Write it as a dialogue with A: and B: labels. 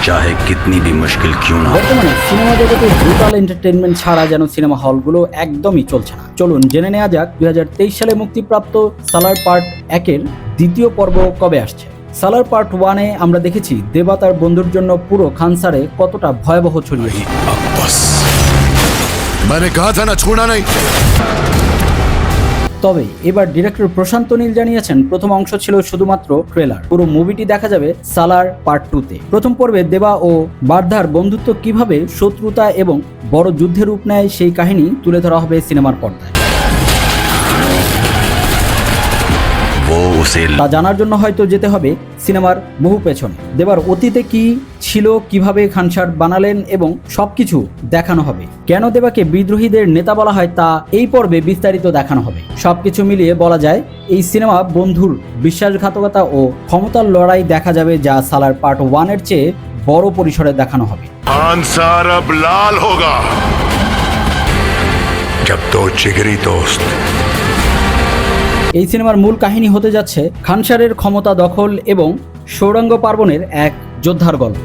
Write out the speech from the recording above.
A: चाहे कितनी भी मुश्किल क्यों ना हो।
B: বর্তমানে সিনেমা জগতে ব্রুটাল এন্টারটেইনমেন্ট ছাড়া যেন সিনেমা হলগুলো একদমই চলছে না। চলুন জেনে নেওয়া যাক 2023 সালে মুক্তিপ্রাপ্ত সালার পার্ট 1-এর দ্বিতীয় পর্ব কবে আসছে। সালার পার্ট 1-এ আমরা দেখেছি দেবা তার বন্ধুর জন্য পুরো খানসারে কতটা ভয়াবহ ছড়িয়েছে।
C: मैंने कहा था ना छोड़ना नहीं।
B: তবে এবার ডিরেক্টর প্রশান্ত নীল জানিয়েছেন প্রথম অংশ ছিল শুধুমাত্র ট্রেলার, পুরো মুভিটি দেখা যাবে সালার পার্ট 2-তে। প্রথম পর্বে দেবা ও বারধার বন্ধুত্ব কিভাবে শত্রুতা এবং বড় যুদ্ধের রূপ নেয় সেই কাহিনী তুলে ধরা হবে সিনেমার পর্দায়।
A: वो उसे
B: তা জানার জন্য হয়তো যেতে হবে সিনেমার বহু পেছনে। দেবার অতীতে কি ছিল, কিভাবে খানসার বানালেন এবং সবকিছু দেখানো হবে। কেন দেবাকে বিদ্রোহীদের নেতা বলা হয় তা এই পর্বে বিস্তারিত দেখানো হবে। সবকিছু মিলিয়ে বলা যায় এই সিনেমা বন্ধুর বিশ্বাসঘাতকতা ও ক্ষমতার লড়াই দেখা যাবে, যা সালার পার্ট 1-এর চেয়ে বড় পরিসরে দেখানো হবে।
C: खानसार अब लाल होगा जब दो जिगरी दोस्त।
B: এই সিনেমার মূল কাহিনী হতে যাচ্ছে খানসারের ক্ষমতা দখল এবং সৌরঙ্গ পার্বণের এক যোদ্ধার গল্প।